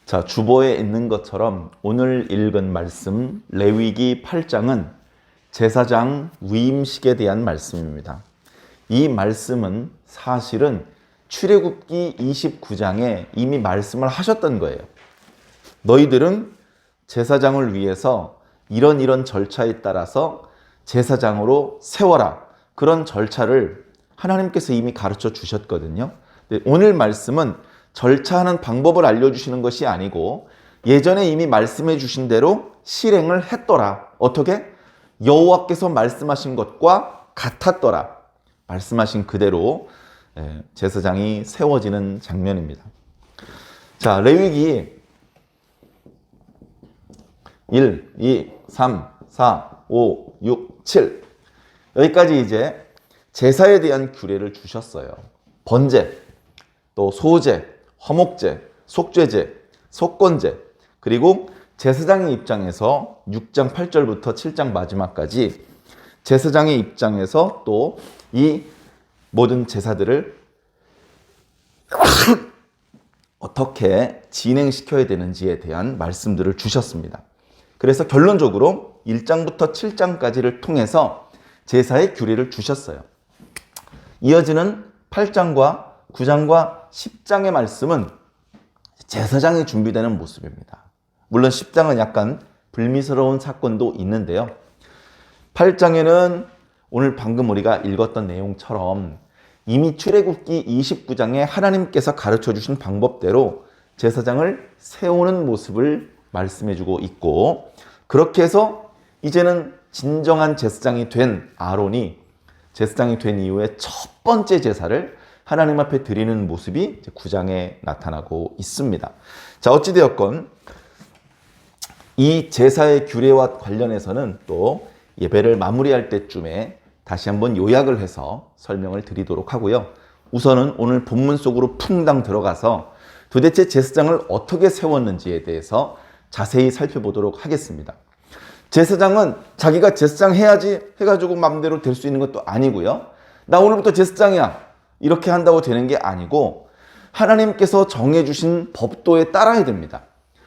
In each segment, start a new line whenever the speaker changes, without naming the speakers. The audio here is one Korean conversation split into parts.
자, 주보에 있는 것처럼 오늘 읽은 말씀 레위기 8장은 제사장 위임식에 대한 말씀입니다. 이 말씀은 사실은 출애굽기 29장에 이미 말씀을 하셨던 거예요. 너희들은 제사장을 위해서 이런 절차에 따라서 제사장으로 세워라. 그런 절차를 하나님께서 이미 가르쳐 주셨거든요. 오늘 말씀은 절차하는 방법을 알려주시는 것이 아니고 예전에 이미 말씀해 주신 대로 실행을 했더라. 어떻게? 여호와께서 말씀하신 것과 같았더라. 말씀하신 그대로 제사장이 세워지는 장면입니다. 자, 레위기 1, 2, 3, 4, 5, 6, 7 여기까지 이제 제사에 대한 규례를 주셨어요. 번제, 또 소제, 화목제, 속죄제, 속건제, 그리고 제사장의 입장에서 6장 8절부터 7장 마지막까지 제사장의 입장에서 또 이 모든 제사들을 어떻게 진행시켜야 되는지에 대한 말씀들을 주셨습니다. 그래서 결론적으로 1장부터 7장까지를 통해서 제사의 규례를 주셨어요. 이어지는 8장과 9장과 10장의 말씀은 제사장이 준비되는 모습입니다. 물론 10장은 약간 불미스러운 사건도 있는데요. 8장에는 오늘 방금 우리가 읽었던 내용처럼 이미 출애굽기 29장에 하나님께서 가르쳐 주신 방법대로 제사장을 세우는 모습을 말씀해 주고 있고, 그렇게 해서 이제는 진정한 제사장이 된 아론이 제사장이 된 이후에 첫 번째 제사를 하나님 앞에 드리는 모습이 9장에 나타나고 있습니다. 자, 어찌되었건 이 제사의 규례와 관련해서는 또 예배를 마무리할 때쯤에 다시 한번 요약을 해서 설명을 드리도록 하고요. 우선은 오늘 본문 속으로 풍당 들어가서 도대체 제사장을 어떻게 세웠는지에 대해서 자세히 살펴보도록 하겠습니다. 제사장은 자기가 제사장 해야지 해가지고 마음대로 될 수 있는 것도 아니고요. 나 오늘부터 제사장이야 이렇게 한다고 되는 게 아니고 하나님께서 정해주신 법도에 따라야 됩니다.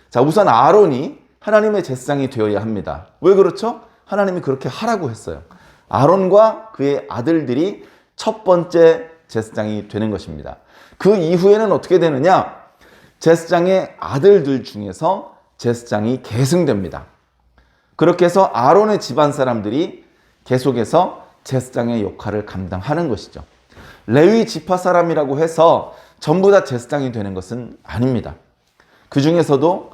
자, 우선 아론이 하나님의 제사장이 되어야 합니다. 왜 그렇죠? 하나님이 그렇게 하라고 했어요. 아론과 그의 아들들이 첫 번째 제사장이 되는 것입니다. 그 이후에는 어떻게 되느냐? 제사장의 아들들 중에서 제사장이 계승됩니다. 그렇게 해서 아론의 집안 사람들이 계속해서 제사장의 역할을 감당하는 것이죠. 레위 지파 사람이라고 해서 전부 다 제사장이 되는 것은 아닙니다. 그 중에서도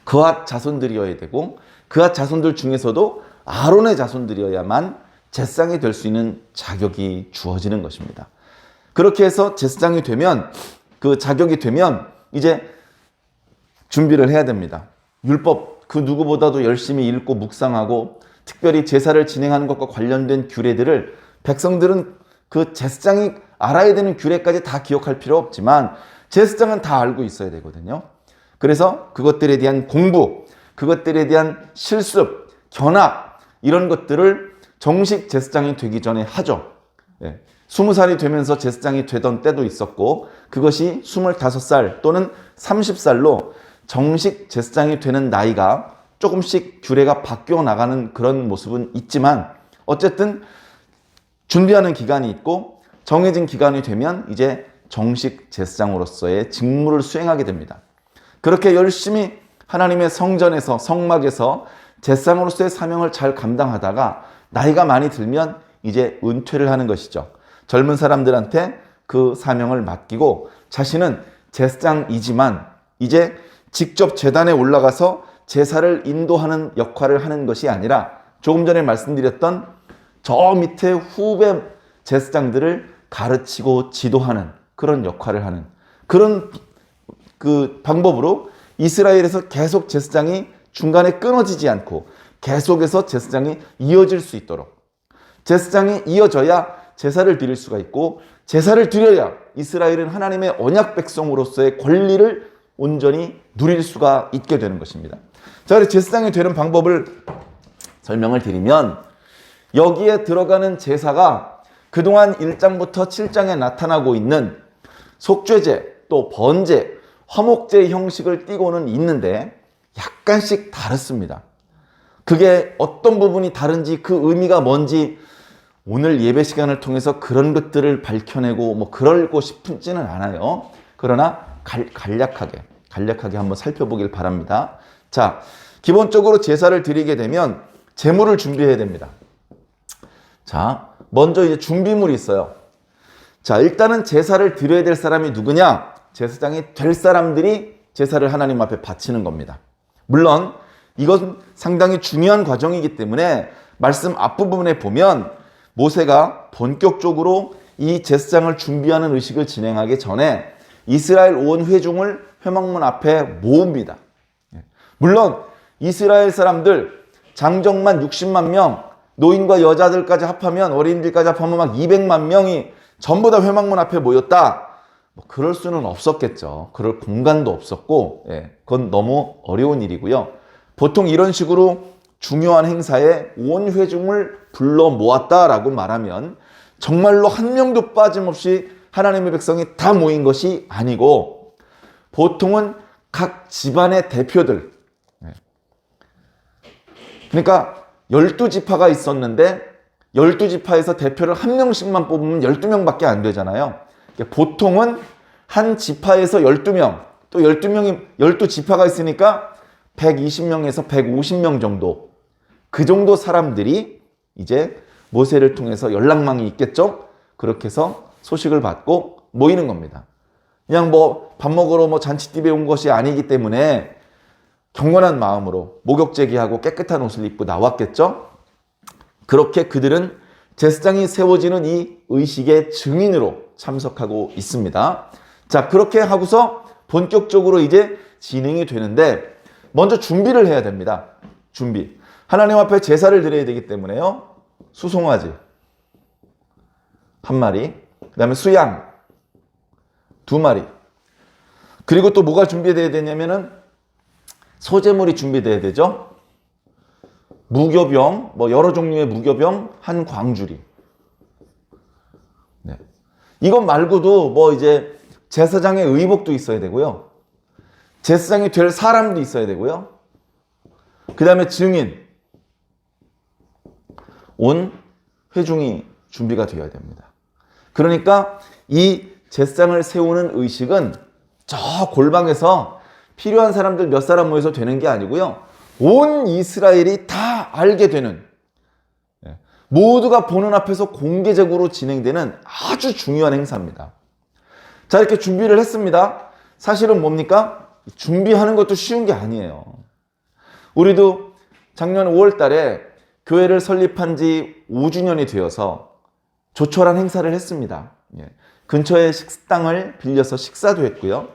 그앗 자손들이어야 되고 그앗 자손들 중에서도 아론의 자손들이어야만 제사장이 될 수 있는 자격이 주어지는 것입니다. 그렇게 해서 제사장이 되면, 그 자격이 되면 이제 준비를 해야 됩니다. 율법 그 누구보다도 열심히 읽고 묵상하고 특별히 제사를 진행하는 것과 관련된 규례들을 백성들은 그 제사장이 알아야 되는 규례까지 다 기억할 필요 없지만 제사장은 다 알고 있어야 되거든요. 그래서 그것들에 대한 공부, 그것들에 대한 실습, 견학 이런 것들을 정식 제사장이 되기 전에 하죠. 20살이 되면서 제사장이 되던 때도 있었고 그것이 25살 또는 30살로 정식 제사장이 되는 나이가 조금씩 규례가 바뀌어 나가는 그런 모습은 있지만 어쨌든 준비하는 기간이 있고 정해진 기간이 되면 이제 정식 제사장으로서의 직무를 수행하게 됩니다. 그렇게 열심히 하나님의 성전에서 성막에서 제사장으로서의 사명을 잘 감당하다가 나이가 많이 들면 이제 은퇴를 하는 것이죠. 젊은 사람들한테 그 사명을 맡기고 자신은 제사장이지만 이제 직접 제단에 올라가서 제사를 인도하는 역할을 하는 것이 아니라 조금 전에 말씀드렸던 저 밑에 후배 제사장들을 가르치고 지도하는 그런 역할을 하는 그런 그 방법으로 이스라엘에서 계속 제사장이 중간에 끊어지지 않고 계속해서 제사장이 이어질 수 있도록, 제사장이 이어져야 제사를 드릴 수가 있고 제사를 드려야 이스라엘은 하나님의 언약 백성으로서의 권리를 온전히 누릴 수가 있게 되는 것입니다. 자, 그래서 제사장이 되는 방법을 설명을 드리면 여기에 들어가는 제사가 그동안 1장부터 7장에 나타나고 있는 속죄제, 또 번제, 화목제 형식을 띠고는 있는데 약간씩 다릅니다. 그게 어떤 부분이 다른지 그 의미가 뭔지 오늘 예배 시간을 통해서 그런 것들을 밝혀내고 뭐 그러고 싶지는 않아요. 그러나 간략하게 한번 살펴보길 바랍니다. 자, 기본적으로 제사를 드리게 되면 제물을 준비해야 됩니다. 자, 먼저 이제 준비물이 있어요. 자, 일단은 제사를 드려야 될 사람이 누구냐? 제사장이 될 사람들이 제사를 하나님 앞에 바치는 겁니다. 물론 이것은 상당히 중요한 과정이기 때문에 말씀 앞부분에 보면 모세가 본격적으로 이 제사장을 준비하는 의식을 진행하기 전에 이스라엘 온 회중을 회막문 앞에 모읍니다. 물론 이스라엘 사람들 장정만 60만 명, 노인과 여자들까지 합하면 어린이들까지 합하면 막 200만 명이 전부 다 회막문 앞에 모였다. 뭐 그럴 수는 없었겠죠. 그럴 공간도 없었고, 그건 너무 어려운 일이고요. 보통 이런 식으로 중요한 행사에 온 회중을 불러 모았다라고 말하면 정말로 한 명도 빠짐없이 하나님의 백성이 다 모인 것이 아니고 보통은 각 집안의 대표들, 그러니까 12지파가 있었는데 12지파에서 대표를 한 명씩만 뽑으면 12명밖에 안 되잖아요. 보통은 한 지파에서 12명, 또 12지파가 있으니까 120명에서 150명 정도, 그 정도 사람들이 이제 모세를 통해서 연락망이 있겠죠? 그렇게 해서 소식을 받고 모이는 겁니다. 그냥 뭐 밥 먹으러 뭐 잔치집에 온 것이 아니기 때문에 경건한 마음으로 목욕제기하고 깨끗한 옷을 입고 나왔겠죠? 그렇게 그들은 제사장이 세워지는 이 의식의 증인으로 참석하고 있습니다. 자, 그렇게 하고서 본격적으로 이제 진행이 되는데 먼저 준비를 해야 됩니다. 준비. 하나님 앞에 제사를 드려야 되기 때문에요. 수송아지 한 마리, 그 다음에 수양 2마리, 그리고 또 뭐가 준비되어야 되냐면은 소제물이 준비되어야 되죠. 무교병, 뭐 여러 종류의 무교병 한 광주리. 네. 이것 말고도 뭐 이제 제사장의 의복도 있어야 되고요. 제사장이 될 사람도 있어야 되고요. 그 다음에 증인, 온 회중이 준비가 되어야 됩니다. 그러니까 이 제사장을 세우는 의식은 저 골방에서 필요한 사람들 몇 사람 모여서 되는 게 아니고요. 온 이스라엘이 다 알게 되는, 모두가 보는 앞에서 공개적으로 진행되는 아주 중요한 행사입니다. 자, 이렇게 준비를 했습니다. 사실은 뭡니까? 준비하는 것도 쉬운 게 아니에요. 우리도 작년 5월 달에 교회를 설립한 지 5주년이 되어서 조촐한 행사를 했습니다. 근처에 식당을 빌려서 식사도 했고요.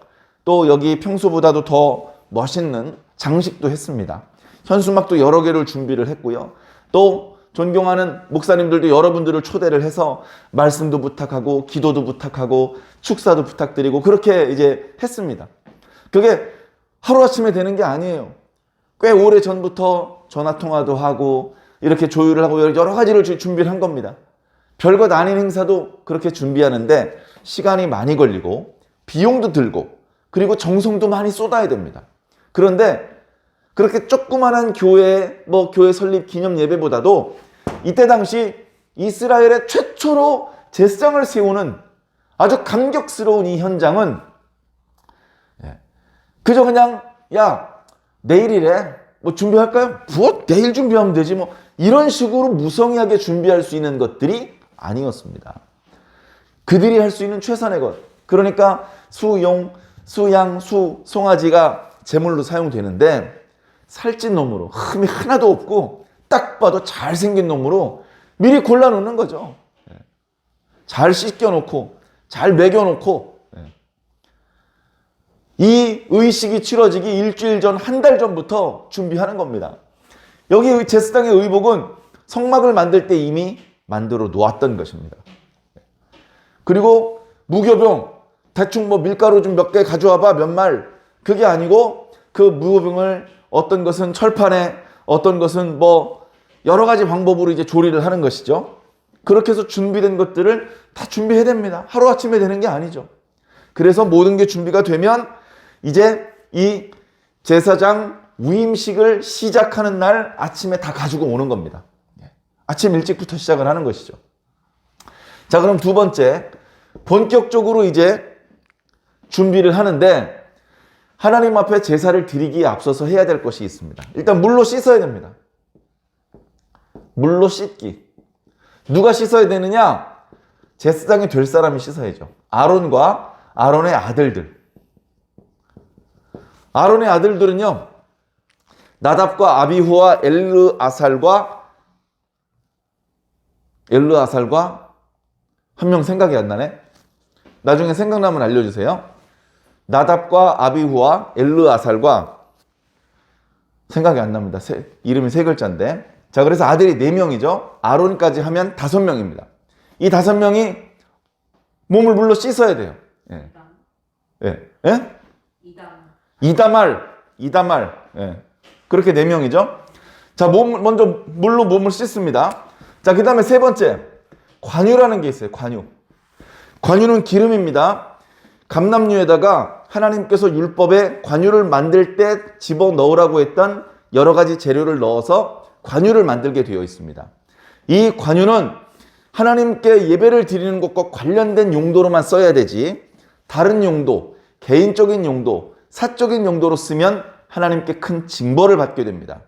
또 여기 평소보다도 더 멋있는 장식도 했습니다. 현수막도 여러 개를 준비를 했고요. 또 존경하는 목사님들도 여러분들을 초대를 해서 말씀도 부탁하고 기도도 부탁하고 축사도 부탁드리고 그렇게 이제 했습니다. 그게 하루아침에 되는 게 아니에요. 꽤 오래 전부터 전화통화도 하고 이렇게 조율을 하고 여러 가지를 준비를 한 겁니다. 별것 아닌 행사도 그렇게 준비하는데 시간이 많이 걸리고 비용도 들고 그리고 정성도 많이 쏟아야 됩니다. 그런데 그렇게 조그만한 교회 설립 기념 예배보다도 이때 당시 이스라엘의 최초로 제사장을 세우는 아주 감격스러운 이 현장은 그저 그냥 야 내일이래 뭐 준비할까요? 뭐 내일 준비하면 되지 뭐 이런 식으로 무성의하게 준비할 수 있는 것들이 아니었습니다. 그들이 할 수 있는 최선의 것, 그러니까 수양, 송아지가 제물로 사용되는데 살찐 놈으로 흠이 하나도 없고 딱 봐도 잘생긴 놈으로 미리 골라놓는 거죠. 잘 씻겨놓고 잘 먹여놓고 이 의식이 치러지기 일주일 전, 한 달 전부터 준비하는 겁니다. 여기 제사장의 의복은 성막을 만들 때 이미 만들어 놓았던 것입니다. 그리고 무교병, 대충 뭐 밀가루 좀 몇 개 가져와봐 몇 말, 그게 아니고 그 무교병을 어떤 것은 철판에, 어떤 것은 뭐 여러 가지 방법으로 이제 조리를 하는 것이죠. 그렇게 해서 준비된 것들을 다 준비해야 됩니다. 하루아침에 되는 게 아니죠. 그래서 모든 게 준비가 되면 이제 이 제사장 위임식을 시작하는 날 아침에 다 가지고 오는 겁니다. 아침 일찍부터 시작을 하는 것이죠. 자, 그럼 두 번째, 본격적으로 이제 준비를 하는데 하나님 앞에 제사를 드리기에 앞서서 해야 될 것이 있습니다. 일단 물로 씻어야 됩니다. 물로 씻기. 누가 씻어야 되느냐? 제사장이 될 사람이 씻어야죠. 아론과 아론의 아들들. 아론의 아들들은요, 나답과 아비후와 엘르아살과 한 명 생각이 안 나네. 나중에 생각나면 알려주세요. 나답과 아비후와 엘르아살과 생각이 안 납니다. 이름이 세 글자인데. 자, 그래서 아들이 4명이죠. 아론까지 하면 5명입니다. 이 5명이 몸을 물로 씻어야 돼요. 예. 예. 예? 이다말. 예. 그렇게 4명이죠. 자, 먼저 물로 몸을 씻습니다. 자, 그 다음에 세 번째, 관유라는 게 있어요. 관유는 기름입니다. 감람류에다가 하나님께서 율법에 관유를 만들 때 집어넣으라고 했던 여러 가지 재료를 넣어서 관유를 만들게 되어 있습니다. 이 관유는 하나님께 예배를 드리는 것과 관련된 용도로만 써야 되지, 다른 용도, 개인적인 용도, 사적인 용도로 쓰면 하나님께 큰 징벌을 받게 됩니다.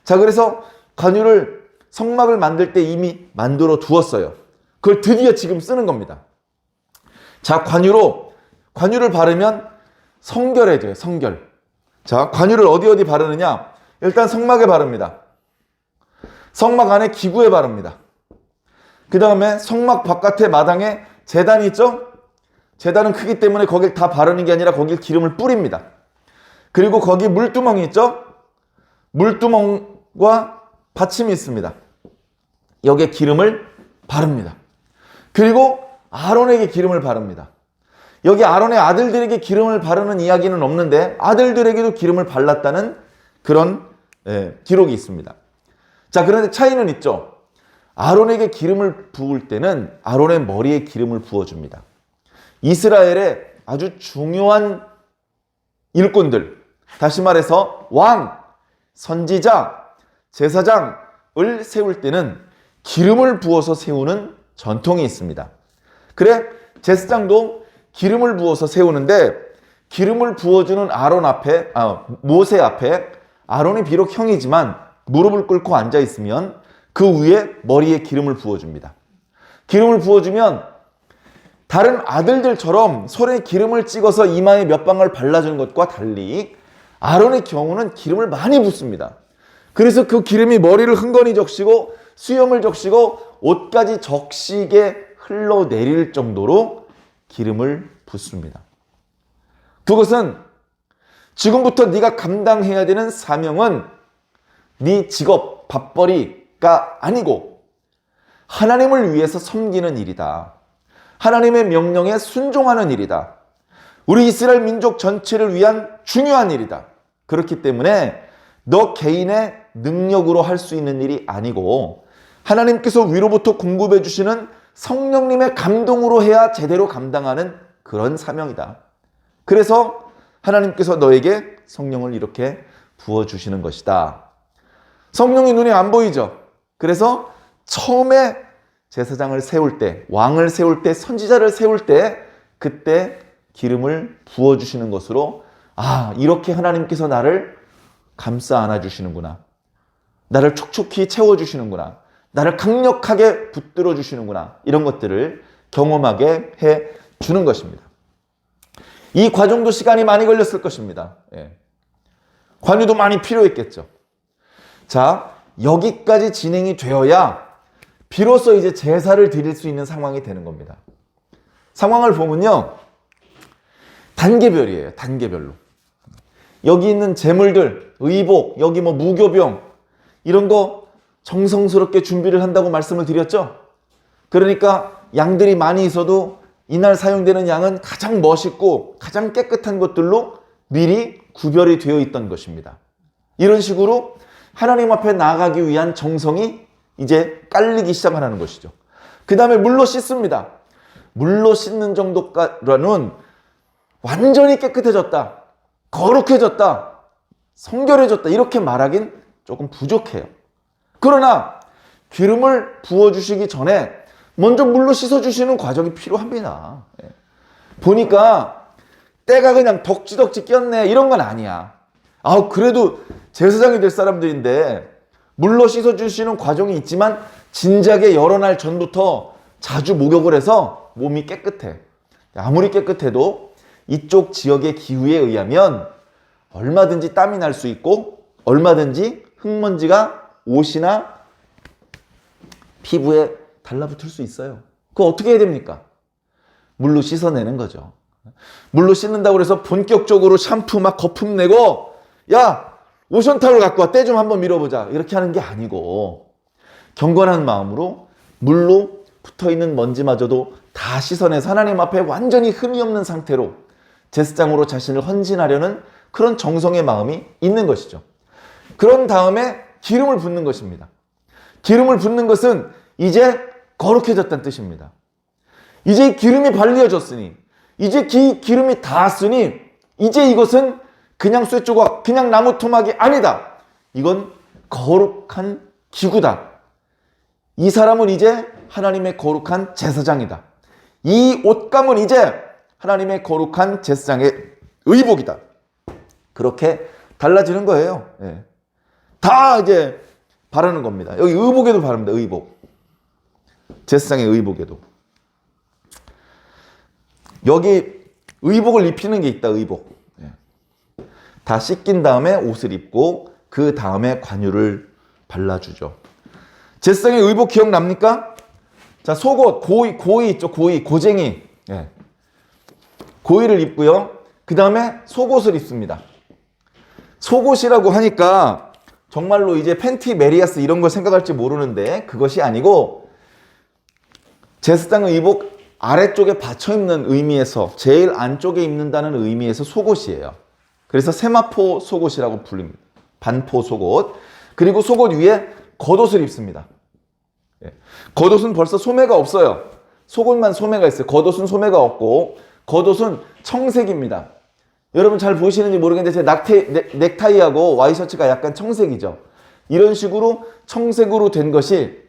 자, 그래서 관유를 성막을 만들 때 이미 만들어 두었어요. 그걸 드디어 지금 쓰는 겁니다. 자, 관유를 바르면 성결해져요. 성결. 자, 관유를 어디 바르느냐? 일단 성막에 바릅니다. 성막 안에 기구에 바릅니다. 그 다음에 성막 바깥에 마당에 제단이 있죠? 제단은 크기 때문에 거길 다 바르는 게 아니라 거길 기름을 뿌립니다. 그리고 거기 물두멍이 있죠? 물두멍과 받침이 있습니다. 여기에 기름을 바릅니다. 그리고 아론에게 기름을 바릅니다. 여기 아론의 아들들에게 기름을 바르는 이야기는 없는데 아들들에게도 기름을 발랐다는 그런 기록이 있습니다. 자, 그런데 차이는 있죠. 아론에게 기름을 부을 때는 아론의 머리에 기름을 부어줍니다. 이스라엘의 아주 중요한 일꾼들, 다시 말해서 왕, 선지자, 제사장을 세울 때는 기름을 부어서 세우는 전통이 있습니다. 그래, 제사장도 기름을 부어서 세우는데 기름을 부어주는 모세 앞에 아론이 비록 형이지만 무릎을 꿇고 앉아 있으면 그 위에 머리에 기름을 부어줍니다. 기름을 부어주면 다른 아들들처럼 손에 기름을 찍어서 이마에 몇 방울 발라주는 것과 달리 아론의 경우는 기름을 많이 붓습니다. 그래서 그 기름이 머리를 흥건히 적시고 수염을 적시고 옷까지 적시게 흘러내릴 정도로 기름을 붓습니다. 그것은 지금부터 네가 감당해야 되는 사명은 네 직업, 밥벌이가 아니고 하나님을 위해서 섬기는 일이다. 하나님의 명령에 순종하는 일이다. 우리 이스라엘 민족 전체를 위한 중요한 일이다. 그렇기 때문에 너 개인의 능력으로 할 수 있는 일이 아니고 하나님께서 위로부터 공급해 주시는 성령님의 감동으로 해야 제대로 감당하는 그런 사명이다. 그래서 하나님께서 너에게 성령을 이렇게 부어주시는 것이다. 성령이 눈에 안 보이죠? 그래서 처음에 제사장을 세울 때, 왕을 세울 때, 선지자를 세울 때 그때 기름을 부어주시는 것으로 이렇게 하나님께서 나를 감싸 안아주시는구나. 나를 촉촉히 채워주시는구나. 나를 강력하게 붙들어 주시는구나. 이런 것들을 경험하게 해주는 것입니다. 이 과정도 시간이 많이 걸렸을 것입니다. 관유도 많이 필요했겠죠. 자, 여기까지 진행이 되어야 비로소 이제 제사를 드릴 수 있는 상황이 되는 겁니다. 상황을 보면요, 단계별이에요. 단계별로. 여기 있는 제물들, 의복, 여기 무교병 이런 거 정성스럽게 준비를 한다고 말씀을 드렸죠. 그러니까 양들이 많이 있어도 이날 사용되는 양은 가장 멋있고 가장 깨끗한 것들로 미리 구별이 되어 있던 것입니다. 이런 식으로 하나님 앞에 나아가기 위한 정성이 이제 깔리기 시작하는 것이죠. 그 다음에 물로 씻습니다. 물로 씻는 정도까지는 완전히 깨끗해졌다. 거룩해졌다, 성결해졌다 이렇게 말하긴 조금 부족해요. 그러나 기름을 부어주시기 전에 먼저 물로 씻어주시는 과정이 필요합니다. 보니까 때가 그냥 덕지덕지 꼈네 이런 건 아니야. 그래도 제사장이 될 사람들인데 물로 씻어주시는 과정이 있지만 진작에 여러 날 전부터 자주 목욕을 해서 몸이 깨끗해. 아무리 깨끗해도 이쪽 지역의 기후에 의하면 얼마든지 땀이 날 수 있고 얼마든지 흙먼지가 옷이나 피부에 달라붙을 수 있어요. 그거 어떻게 해야 됩니까? 물로 씻어내는 거죠. 물로 씻는다고 해서 본격적으로 샴푸 막 거품 내고 야 로션타올 갖고 와 때 좀 한번 밀어보자 이렇게 하는 게 아니고 경건한 마음으로 물로 붙어있는 먼지마저도 다 씻어내서 하나님 앞에 완전히 흠이 없는 상태로 제사장으로 자신을 헌신하려는 그런 정성의 마음이 있는 것이죠. 그런 다음에 기름을 붓는 것입니다. 기름을 붓는 것은 이제 거룩해졌다는 뜻입니다. 이제 기름이 발려졌으니 이제 기름이 닿았으니 이제 이것은 그냥 쇠조각, 그냥 나무 토막이 아니다. 이건 거룩한 기구다. 이 사람은 이제 하나님의 거룩한 제사장이다. 이 옷감은 이제 하나님의 거룩한 제사장의 의복이다. 그렇게 달라지는 거예요. 예. 다 이제 바르는 겁니다. 여기 의복에도 바릅니다. 의복. 제사장의 의복에도. 여기 의복을 입히는 게 있다. 의복. 예. 다 씻긴 다음에 옷을 입고 그 다음에 관유를 발라주죠. 제사장의 의복 기억납니까? 자, 속옷, 고이 있죠. 고쟁이. 예. 고이를 입고요. 그 다음에 속옷을 입습니다. 속옷이라고 하니까 정말로 이제 팬티 메리아스 이런 걸 생각할지 모르는데 그것이 아니고 제사장의 의복 아래쪽에 받쳐 입는 의미에서 제일 안쪽에 입는다는 의미에서 속옷이에요. 그래서 세마포 속옷이라고 불립니다. 반포 속옷. 그리고 속옷 위에 겉옷을 입습니다. 겉옷은 벌써 소매가 없어요. 속옷만 소매가 있어요. 겉옷은 소매가 없고 겉옷은 청색입니다. 여러분 잘 보이시는지 모르겠는데 제 넥타이하고 와이셔츠가 약간 청색이죠. 이런 식으로 청색으로 된 것이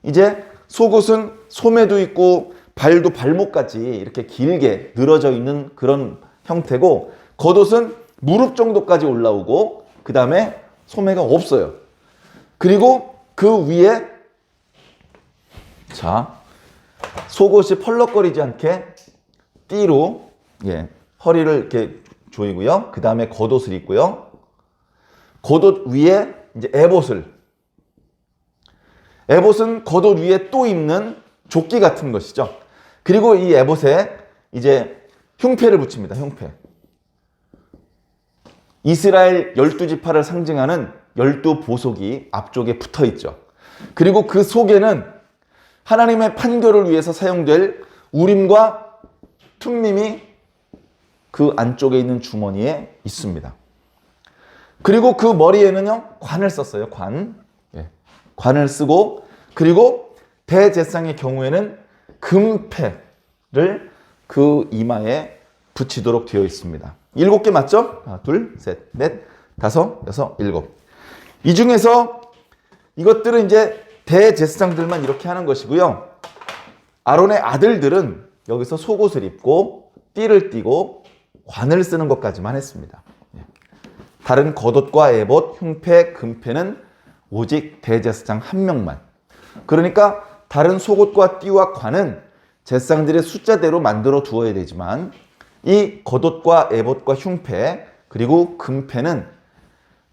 이제 속옷은 소매도 있고 발도 발목까지 이렇게 길게 늘어져 있는 그런 형태고 겉옷은 무릎 정도까지 올라오고 그 다음에 소매가 없어요. 그리고 그 위에 자 속옷이 펄럭거리지 않게 띠로 허리를 이렇게 조이고요. 그 다음에 겉옷을 입고요. 겉옷 위에 이제 에봇은 겉옷 위에 또 입는 조끼 같은 것이죠. 그리고 이 에봇에 이제 흉패를 붙입니다. 흉패. 이스라엘 12지파를 상징하는 12보석이 앞쪽에 붙어 있죠. 그리고 그 속에는 하나님의 판결을 위해서 사용될 우림과 툼밈이 그 안쪽에 있는 주머니에 있습니다. 그리고 그 머리에는요, 관을 썼어요. 관을 쓰고, 그리고 대제사장의 경우에는 금패를 그 이마에 붙이도록 되어 있습니다. 7개 맞죠? 하나, 둘, 셋, 넷, 다섯, 여섯, 일곱. 이 중에서 이것들은 이제 대제사장들만 이렇게 하는 것이고요. 아론의 아들들은 여기서 속옷을 입고 띠를 띠고 관을 쓰는 것까지만 했습니다. 다른 겉옷과 에봇, 흉패, 금패는 오직 대제사장 한 명만. 그러니까 다른 속옷과 띠와 관은 제사장들의 숫자대로 만들어 두어야 되지만 이 겉옷과 에봇과 흉패 그리고 금패는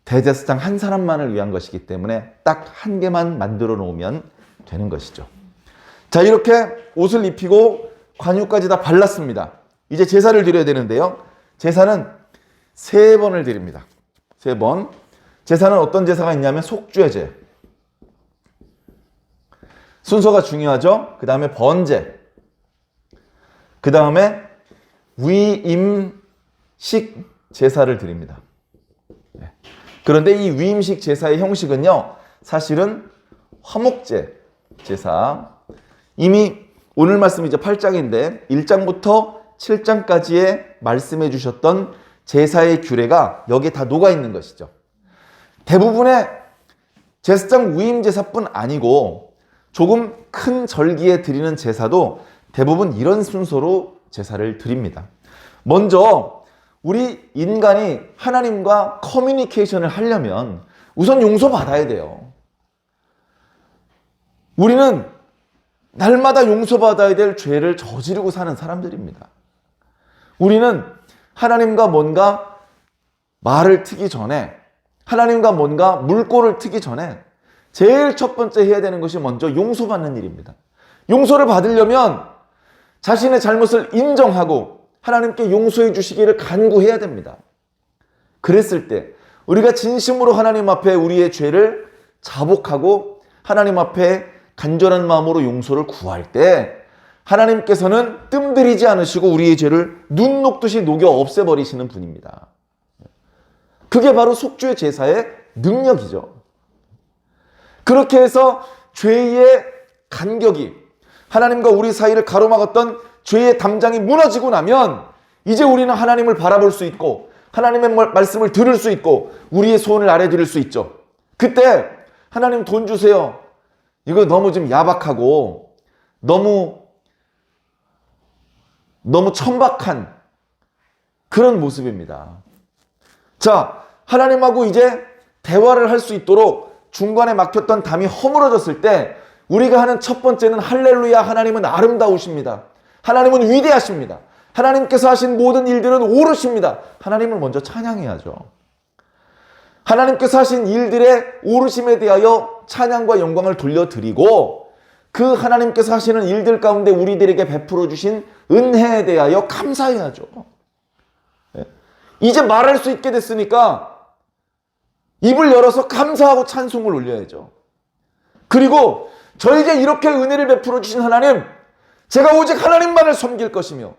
대제사장 한 사람만을 위한 것이기 때문에 딱 한 개만 만들어 놓으면 되는 것이죠. 자, 이렇게 옷을 입히고 관유까지 다 발랐습니다. 이제 제사를 드려야 되는데요. 제사는 3번을 드립니다. 3번. 제사는 어떤 제사가 있냐면 속죄제. 순서가 중요하죠. 그 다음에 번제. 그 다음에 위임식 제사를 드립니다. 그런데 이 위임식 제사의 형식은요, 사실은 화목제 제사. 이미 오늘 말씀이 이제 8장인데 1장부터 7장까지의 말씀해 주셨던 제사의 규례가 여기에 다 녹아 있는 것이죠. 대부분의 제사장 위임 제사뿐 아니고 조금 큰 절기에 드리는 제사도 대부분 이런 순서로 제사를 드립니다. 먼저 우리 인간이 하나님과 커뮤니케이션을 하려면 우선 용서받아야 돼요. 우리는 날마다 용서받아야 될 죄를 저지르고 사는 사람들입니다. 우리는 하나님과 뭔가 말을 트기 전에, 하나님과 뭔가 물꼬를 트기 전에 제일 첫 번째 해야 되는 것이 먼저 용서받는 일입니다. 용서를 받으려면 자신의 잘못을 인정하고 하나님께 용서해 주시기를 간구해야 됩니다. 그랬을 때 우리가 진심으로 하나님 앞에 우리의 죄를 자복하고 하나님 앞에 간절한 마음으로 용서를 구할 때 하나님께서는 뜸들이지 않으시고 우리의 죄를 눈 녹듯이 녹여 없애버리시는 분입니다. 그게 바로 속죄 제사의 능력이죠. 그렇게 해서 죄의 간격이, 하나님과 우리 사이를 가로막았던 죄의 담장이 무너지고 나면 이제 우리는 하나님을 바라볼 수 있고 하나님의 말씀을 들을 수 있고 우리의 소원을 아뢰드릴 수 있죠. 그때 하나님 돈 주세요. 이거 너무 좀 야박하고 너무 천박한 그런 모습입니다. 자, 하나님하고 이제 대화를 할 수 있도록 중간에 막혔던 담이 허물어졌을 때 우리가 하는 첫 번째는 할렐루야, 하나님은 아름다우십니다. 하나님은 위대하십니다. 하나님께서 하신 모든 일들은 옳으십니다. 하나님을 먼저 찬양해야죠. 하나님께서 하신 일들의 옳으심에 대하여 찬양과 영광을 돌려드리고 그 하나님께서 하시는 일들 가운데 우리들에게 베풀어 주신 은혜에 대하여 감사해야죠. 이제 말할 수 있게 됐으니까 입을 열어서 감사하고 찬송을 올려야죠. 그리고 저에게 이렇게 은혜를 베풀어 주신 하나님, 제가 오직 하나님만을 섬길 것이며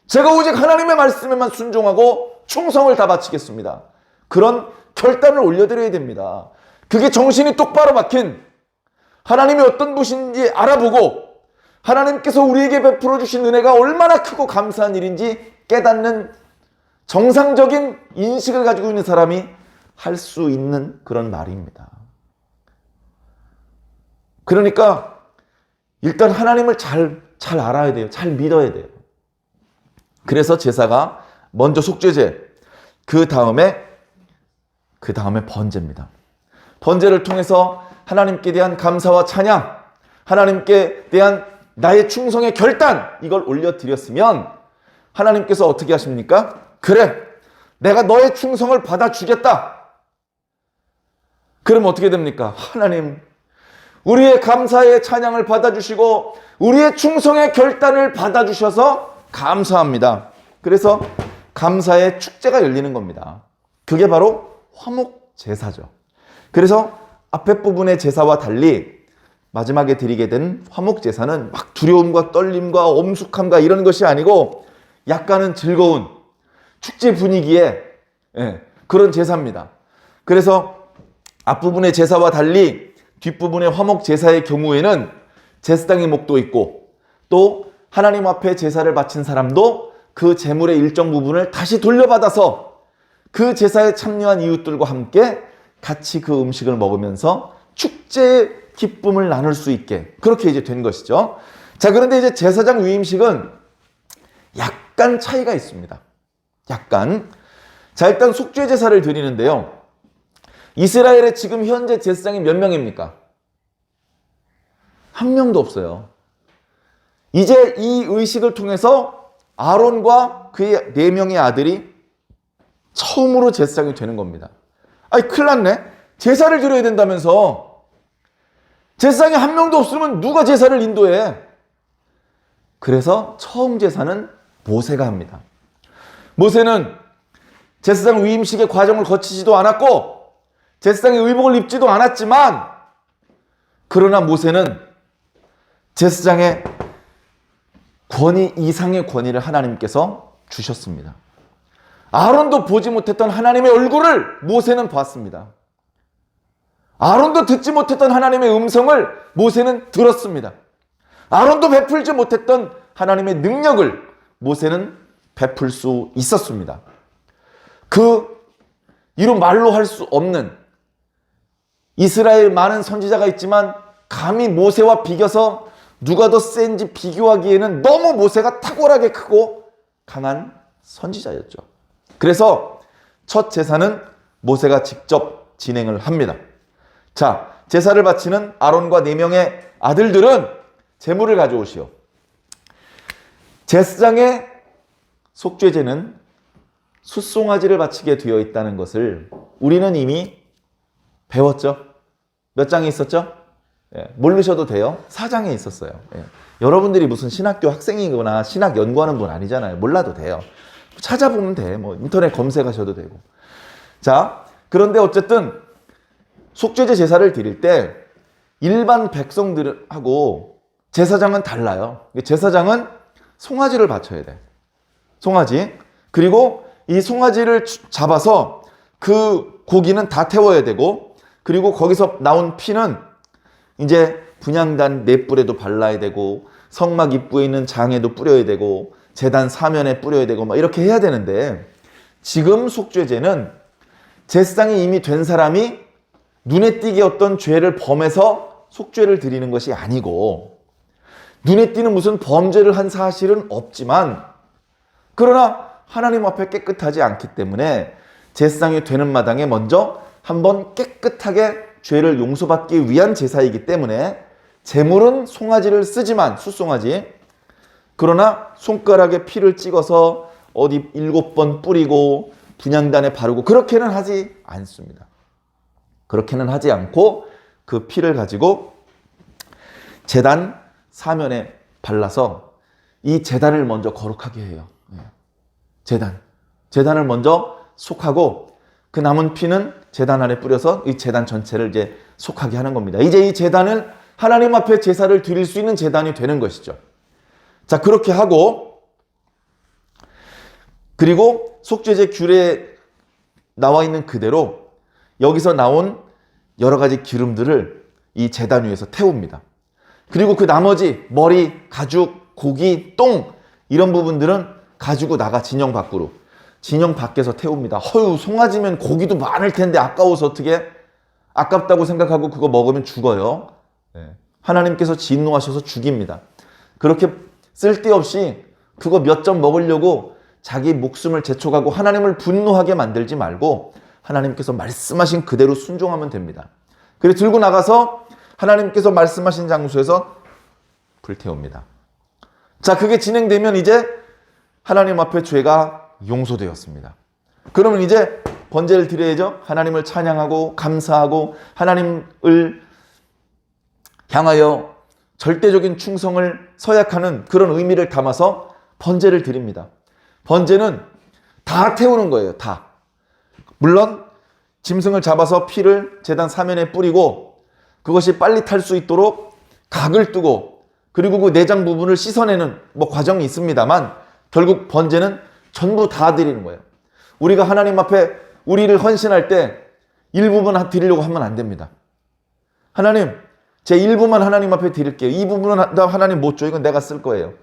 제가 오직 하나님의 말씀에만 순종하고 충성을 다 바치겠습니다. 그런 결단을 올려드려야 됩니다. 그게 정신이 똑바로 박힌, 하나님이 어떤 분인지 알아보고 하나님께서 우리에게 베풀어 주신 은혜가 얼마나 크고 감사한 일인지 깨닫는 정상적인 인식을 가지고 있는 사람이 할 수 있는 그런 말입니다. 그러니까 일단 하나님을 잘 알아야 돼요. 잘 믿어야 돼요. 그래서 제사가 먼저 속죄제, 그 다음에 번제입니다. 번제를 통해서 하나님께 대한 감사와 찬양, 하나님께 대한 나의 충성의 결단, 이걸 올려드렸으면 하나님께서 어떻게 하십니까? 그래, 내가 너의 충성을 받아주겠다. 그럼 어떻게 됩니까? 하나님, 우리의 감사의 찬양을 받아주시고 우리의 충성의 결단을 받아주셔서 감사합니다. 그래서 감사의 축제가 열리는 겁니다. 그게 바로 화목제사죠. 그래서 앞에 부분의 제사와 달리 마지막에 드리게 된 화목제사는 막 두려움과 떨림과 엄숙함과 이런 것이 아니고 약간은 즐거운 축제 분위기의 그런 제사입니다. 그래서 앞부분의 제사와 달리 뒷부분의 화목제사의 경우에는 제사장의 목도 있고 또 하나님 앞에 제사를 바친 사람도 그 제물의 일정 부분을 다시 돌려받아서 그 제사에 참여한 이웃들과 함께 같이 그 음식을 먹으면서 축제의 기쁨을 나눌 수 있게 그렇게 이제 된 것이죠. 자, 그런데 이제 제사장 위임식은 약간 차이가 있습니다. 약간. 자, 일단 속죄 제사를 드리는데요. 이스라엘의 지금 현재 제사장이 몇 명입니까? 한 명도 없어요. 이제 이 의식을 통해서 아론과 그의 4명의 아들이 처음으로 제사장이 되는 겁니다. 아니, 큰일 났네. 제사를 드려야 된다면서. 제사장이 한 명도 없으면 누가 제사를 인도해? 그래서 처음 제사는 모세가 합니다. 모세는 제사장 위임식의 과정을 거치지도 않았고 제사장의 의복을 입지도 않았지만 그러나 모세는 제사장의 권위 이상의 권위를 하나님께서 주셨습니다. 아론도 보지 못했던 하나님의 얼굴을 모세는 봤습니다. 아론도 듣지 못했던 하나님의 음성을 모세는 들었습니다. 아론도 베풀지 못했던 하나님의 능력을 모세는 베풀 수 있었습니다. 그 이루 말로 할 수 없는 이스라엘 많은 선지자가 있지만 감히 모세와 비교서 누가 더 센지 비교하기에는 너무 모세가 탁월하게 크고 강한 선지자였죠. 그래서 첫 제사는 모세가 직접 진행을 합니다. 자, 제사를 바치는 아론과 4명의 아들들은 제물을 가져오시오. 제사장의 속죄제는 숫송아지를 바치게 되어 있다는 것을 우리는 이미 배웠죠. 몇 장에 있었죠? 예, 모르셔도 돼요. 4장에 있었어요. 예. 여러분들이 무슨 신학교 학생이거나 신학 연구하는 분 아니잖아요. 몰라도 돼요. 찾아보면 돼. 뭐 인터넷 검색하셔도 되고. 자, 그런데 어쨌든 속죄제 제사를 드릴 때 일반 백성들하고 제사장은 달라요. 제사장은 송아지를 바쳐야 돼. 송아지. 그리고 이 송아지를 잡아서 그 고기는 다 태워야 되고, 그리고 거기서 나온 피는 이제 분향단 넷불에도 발라야 되고, 성막 입구에 있는 장에도 뿌려야 되고, 제단 사면에 뿌려야 되고, 막 이렇게 해야 되는데, 지금 속죄제는 제사장이 이미 된 사람이 눈에 띄게 어떤 죄를 범해서 속죄를 드리는 것이 아니고, 눈에 띄는 무슨 범죄를 한 사실은 없지만, 그러나 하나님 앞에 깨끗하지 않기 때문에 제사장이 되는 마당에 먼저 한번 깨끗하게 죄를 용서받기 위한 제사이기 때문에 제물은 송아지를 쓰지만, 숫송아지, 그러나 손가락에 피를 찍어서 어디 7번 뿌리고 분향단에 바르고 그렇게는 하지 않습니다. 그렇게는 하지 않고 그 피를 가지고 제단 사면에 발라서 이 제단을 먼저 거룩하게 해요. 제단을 먼저 속하고 그 남은 피는 제단 안에 뿌려서 이 제단 전체를 이제 속하게 하는 겁니다. 이제 이 제단은 하나님 앞에 제사를 드릴 수 있는 제단이 되는 것이죠. 자, 그렇게 하고, 그리고 속죄제 규례에 나와 있는 그대로 여기서 나온 여러 가지 기름들을 이 제단 위에서 태웁니다. 그리고 그 나머지 머리, 가죽, 고기, 똥 이런 부분들은 가지고 나가 진영 밖으로, 진영 밖에서 태웁니다. 허유, 송아지면 고기도 많을 텐데 아까워서 어떻게, 아깝다고 생각하고 그거 먹으면 죽어요. 하나님께서 진노하셔서 죽입니다. 그렇게 쓸데없이 그거 몇 점 먹으려고 자기 목숨을 재촉하고 하나님을 분노하게 만들지 말고 하나님께서 말씀하신 그대로 순종하면 됩니다. 그래서 들고 나가서 하나님께서 말씀하신 장소에서 불태웁니다. 자, 그게 진행되면 이제 하나님 앞에 죄가 용서되었습니다. 그러면 이제 번제를 드려야죠. 하나님을 찬양하고 감사하고 하나님을 향하여 절대적인 충성을 서약하는 그런 의미를 담아서 번제를 드립니다. 번제는 다 태우는 거예요. 다. 물론 짐승을 잡아서 피를 제단 사면에 뿌리고 그것이 빨리 탈 수 있도록 각을 뜨고, 그리고 그 내장 부분을 씻어내는 뭐 과정이 있습니다만 결국 번제는 전부 다 드리는 거예요. 우리가 하나님 앞에 우리를 헌신할 때 일부분 드리려고 하면 안 됩니다. 하나님, 제 일부만 하나님 앞에 드릴게요. 이 부분은 하나님 못 줘. 이건 내가 쓸 거예요.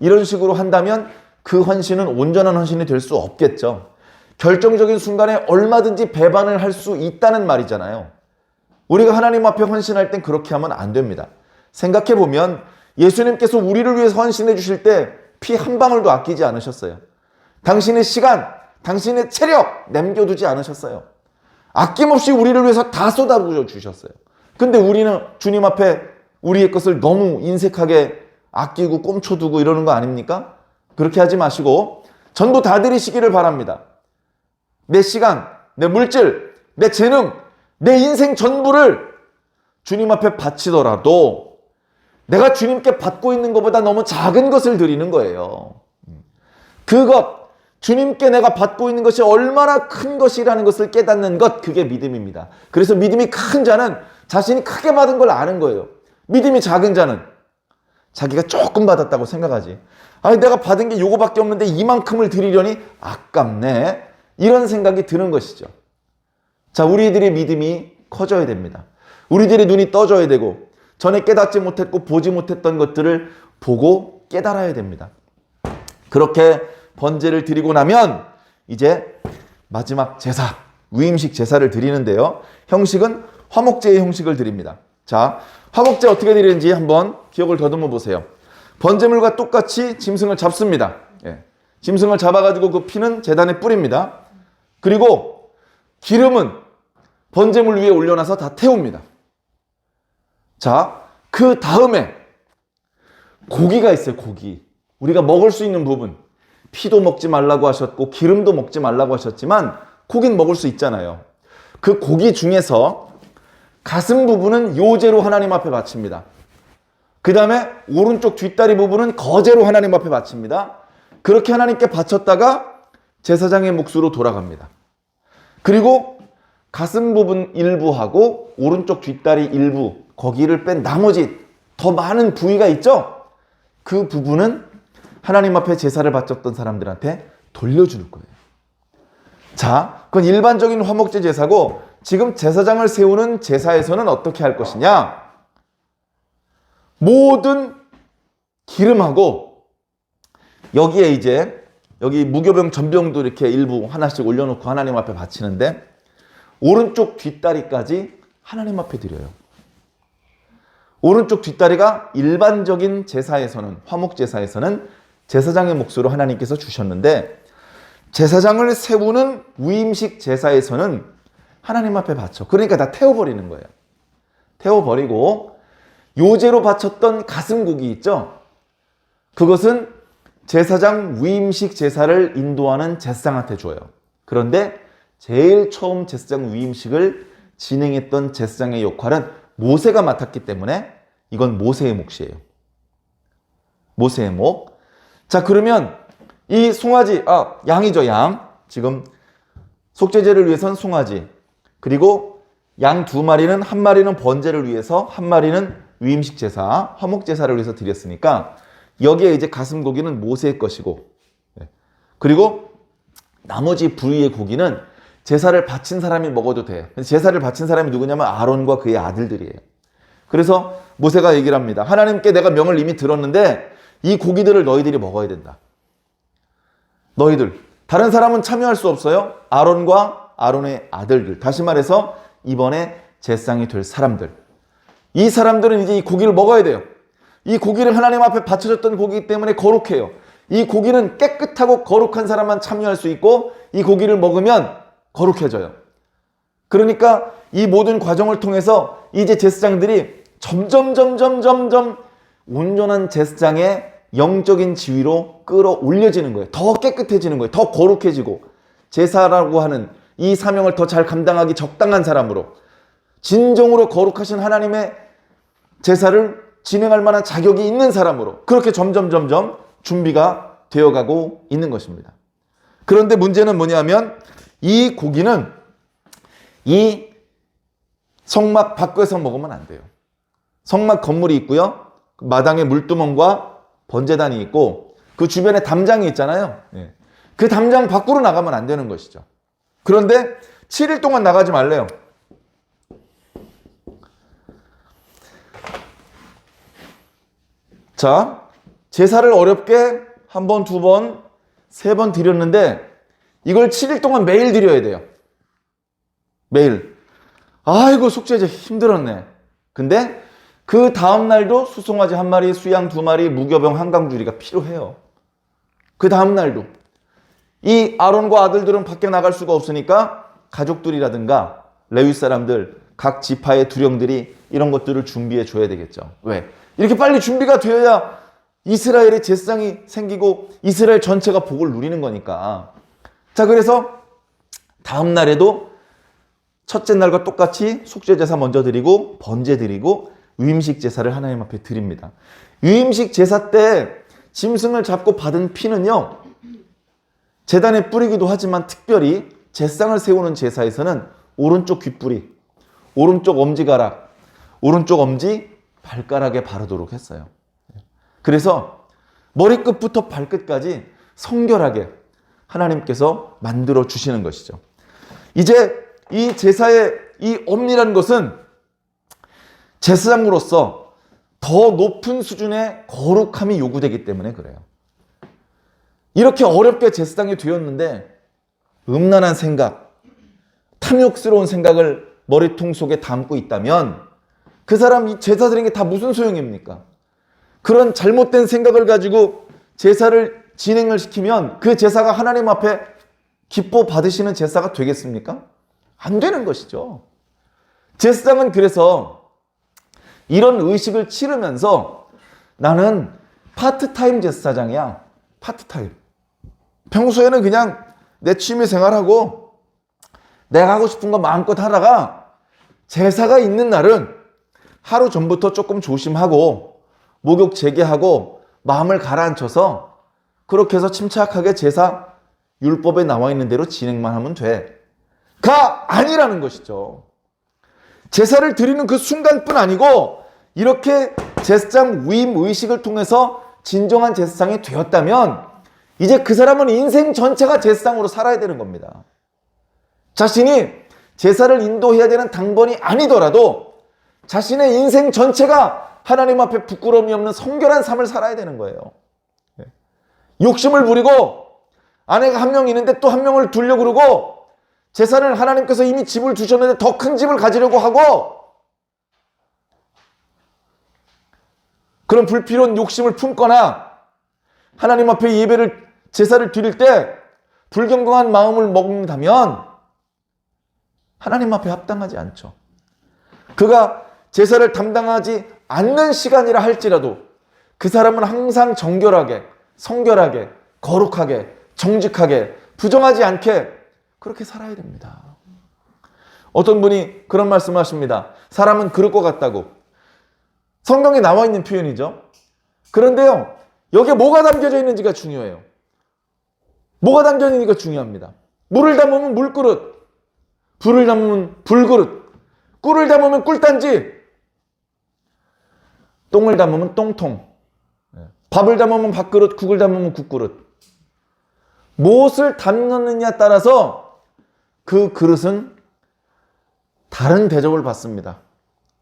이런 식으로 한다면 그 헌신은 온전한 헌신이 될 수 없겠죠. 결정적인 순간에 얼마든지 배반을 할 수 있다는 말이잖아요. 우리가 하나님 앞에 헌신할 땐 그렇게 하면 안 됩니다. 생각해보면 예수님께서 우리를 위해서 헌신해 주실 때 피 한 방울도 아끼지 않으셨어요. 당신의 시간, 당신의 체력 남겨두지 않으셨어요. 아낌없이 우리를 위해서 다 쏟아부어 주셨어요. 근데 우리는 주님 앞에 우리의 것을 너무 인색하게 아끼고 꼼쳐두고 이러는 거 아닙니까? 그렇게 하지 마시고 전부 다 드리시기를 바랍니다. 내 시간, 내 물질, 내 재능, 내 인생 전부를 주님 앞에 바치더라도 내가 주님께 받고 있는 것보다 너무 작은 것을 드리는 거예요. 그것, 주님께 내가 받고 있는 것이 얼마나 큰 것이라는 것을 깨닫는 것, 그게 믿음입니다. 그래서 믿음이 큰 자는 자신이 크게 받은 걸 아는 거예요. 믿음이 작은 자는 자기가 조금 받았다고 생각하지. 아니, 내가 받은 게 요거밖에 없는데 이만큼을 드리려니 아깝네. 이런 생각이 드는 것이죠. 자, 우리들의 믿음이 커져야 됩니다. 우리들의 눈이 떠져야 되고 전에 깨닫지 못했고 보지 못했던 것들을 보고 깨달아야 됩니다. 그렇게 번제를 드리고 나면 이제 마지막 제사, 위임식 제사를 드리는데요. 형식은 화목제의 형식을 드립니다. 자, 화목제 어떻게 드리는지 한번 기억을 더듬어 보세요. 번제물과 똑같이 짐승을 잡습니다. 짐승을 잡아가지고 그 피는 제단에 뿌립니다. 그리고 기름은 번제물 위에 올려놔서 다 태웁니다. 자, 그 다음에 고기가 있어요. 고기. 우리가 먹을 수 있는 부분. 피도 먹지 말라고 하셨고 기름도 먹지 말라고 하셨지만 고기는 먹을 수 있잖아요. 그 고기 중에서 가슴 부분은 요제로 하나님 앞에 바칩니다. 그 다음에 오른쪽 뒷다리 부분은 거제로 하나님 앞에 바칩니다. 그렇게 하나님께 바쳤다가 제사장의 몫으로 돌아갑니다. 그리고 가슴 부분 일부하고 오른쪽 뒷다리 일부, 거기를 뺀 나머지 더 많은 부위가 있죠? 그 부분은 하나님 앞에 제사를 바쳤던 사람들한테 돌려주는 거예요. 자, 그건 일반적인 화목제 제사고, 지금 제사장을 세우는 제사에서는 어떻게 할 것이냐? 모든 기름하고 여기에 이제 여기 무교병 전병도 이렇게 일부 하나씩 올려놓고 하나님 앞에 바치는데 오른쪽 뒷다리까지 하나님 앞에 드려요. 오른쪽 뒷다리가 일반적인 제사에서는, 화목제사에서는 제사장의 몫으로 하나님께서 주셨는데 제사장을 세우는 위임식 제사에서는 하나님 앞에 바쳐. 그러니까 다 태워버리는 거예요. 태워버리고 요제로 바쳤던 가슴고기 있죠? 그것은 제사장 위임식 제사를 인도하는 제사장한테 줘요. 그런데 제일 처음 제사장 위임식을 진행했던 제사장의 역할은 모세가 맡았기 때문에 이건 모세의 몫이에요. 모세의 몫. 자, 그러면 이 송아지, 양이죠, 양. 지금 속죄제를 위해서는 송아지. 그리고 양 2마리는, 한 마리는 번제를 위해서, 한 마리는 위임식 제사, 화목 제사를 위해서 드렸으니까 여기에 이제 가슴 고기는 모세의 것이고, 그리고 나머지 부위의 고기는 제사를 바친 사람이 먹어도 돼. 제사를 바친 사람이 누구냐면 아론과 그의 아들들이에요. 그래서 모세가 얘기를 합니다. 하나님께 내가 명을 이미 들었는데 이 고기들을 너희들이 먹어야 된다. 너희들. 다른 사람은 참여할 수 없어요. 아론과 아론의 아들들. 다시 말해서 이번에 제사장이 될 사람들. 이 사람들은 이제 이 고기를 먹어야 돼요. 이 고기를 하나님 앞에 바쳐졌던 고기이기 때문에 거룩해요. 이 고기는 깨끗하고 거룩한 사람만 참여할 수 있고 이 고기를 먹으면 거룩해져요. 그러니까 이 모든 과정을 통해서 이제 제사장들이 점점 온전한 제사장의 영적인 지위로 끌어올려지는 거예요. 더 깨끗해지는 거예요. 더 거룩해지고 제사라고 하는 이 사명을 더 잘 감당하기 적당한 사람으로 진정으로 거룩하신 하나님의 제사를 진행할 만한 자격이 있는 사람으로 그렇게 점점 준비가 되어가고 있는 것입니다. 그런데 문제는 뭐냐면 이 고기는 이 성막 밖에서 먹으면 안 돼요. 성막 건물이 있고요. 마당에 물두멍과 번제단이 있고 그 주변에 담장이 있잖아요. 그 담장 밖으로 나가면 안 되는 것이죠. 그런데 7일 동안 나가지 말래요. 자, 제사를 어렵게 한 번, 두 번, 세 번 드렸는데 이걸 7일 동안 매일 드려야 돼요. 매일. 아이고 속죄제 힘들었네. 근데 그 다음날도 수송아지 1마리, 수양 2마리, 무교병 한강주리가 필요해요. 그 다음날도. 이 아론과 아들들은 밖에 나갈 수가 없으니까 가족들이라든가 레위 사람들, 각 지파의 두령들이 이런 것들을 준비해 줘야 되겠죠. 왜? 이렇게 빨리 준비가 되어야 이스라엘의 제사장이 생기고 이스라엘 전체가 복을 누리는 거니까. 자, 그래서 다음 날에도 첫째 날과 똑같이 속죄제사 먼저 드리고 번제 드리고 위임식 제사를 하나님 앞에 드립니다. 위임식 제사 때 짐승을 잡고 받은 피는요, 제단에 뿌리기도 하지만 특별히 제사장을 세우는 제사에서는 오른쪽 귓뿌리, 오른쪽 엄지가락, 오른쪽 엄지 발가락에 바르도록 했어요. 그래서 머리끝부터 발끝까지 성결하게 하나님께서 만들어 주시는 것이죠. 이제 이 제사의 이 엄밀한 것은 제사장으로서 더 높은 수준의 거룩함이 요구되기 때문에 그래요. 이렇게 어렵게 제사장이 되었는데 음란한 생각, 탐욕스러운 생각을 머리통 속에 담고 있다면 그 사람 이 제사 드리는 게 다 무슨 소용입니까? 그런 잘못된 생각을 가지고 제사를 진행을 시키면 그 제사가 하나님 앞에 기뻐 받으시는 제사가 되겠습니까? 안 되는 것이죠. 제사장은 그래서 이런 의식을 치르면서 나는 파트타임 제사장이야. 파트타임. 평소에는 그냥 내 취미 생활하고 내가 하고 싶은 거 마음껏 하다가 제사가 있는 날은 하루 전부터 조금 조심하고 목욕 재개하고 마음을 가라앉혀서 그렇게 해서 침착하게 제사 율법에 나와 있는 대로 진행만 하면 돼.가 아니라는 것이죠. 제사를 드리는 그 순간뿐 아니고 이렇게 제사장 위임 의식을 통해서 진정한 제사장이 되었다면 이제 그 사람은 인생 전체가 제사장으로 살아야 되는 겁니다. 자신이 제사를 인도해야 되는 당번이 아니더라도 자신의 인생 전체가 하나님 앞에 부끄러움이 없는 성결한 삶을 살아야 되는 거예요. 욕심을 부리고 아내가 한 명 있는데 또 한 명을 두려고 그러고 제사를 하나님께서 이미 집을 주셨는데 더 큰 집을 가지려고 하고 그런 불필요한 욕심을 품거나 하나님 앞에 예배를 제사를 드릴 때 불경건한 마음을 먹는다면 하나님 앞에 합당하지 않죠. 그가 제사를 담당하지 않는 시간이라 할지라도 그 사람은 항상 정결하게, 성결하게, 거룩하게, 정직하게, 부정하지 않게 그렇게 살아야 됩니다. 어떤 분이 그런 말씀을 하십니다. 사람은 그럴 것 같다고. 성경에 나와 있는 표현이죠. 그런데요, 여기에 뭐가 담겨져 있는지가 중요해요. 뭐가 담겨 있는지가 중요합니다. 물을 담으면 물그릇, 불을 담으면 불그릇, 꿀을 담으면 꿀단지, 똥을 담으면 똥통, 밥을 담으면 밥그릇, 국을 담으면 국그릇. 무엇을 담느느냐에 따라서 그 그릇은 다른 대접을 받습니다.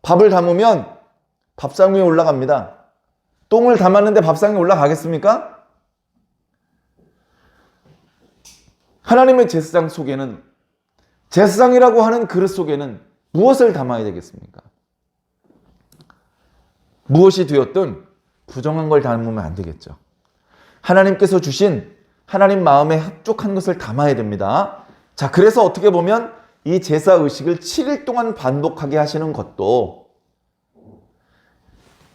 밥을 담으면 밥상 위에 올라갑니다. 똥을 담았는데 밥상 위에 올라가겠습니까? 하나님의 제사장 속에는, 제사장이라고 하는 그릇 속에는 무엇을 담아야 되겠습니까? 무엇이 되었든 부정한 걸 담으면 안 되겠죠. 하나님께서 주신 하나님 마음에 합족한 것을 담아야 됩니다. 자, 그래서 어떻게 보면 이 제사 의식을 7일 동안 반복하게 하시는 것도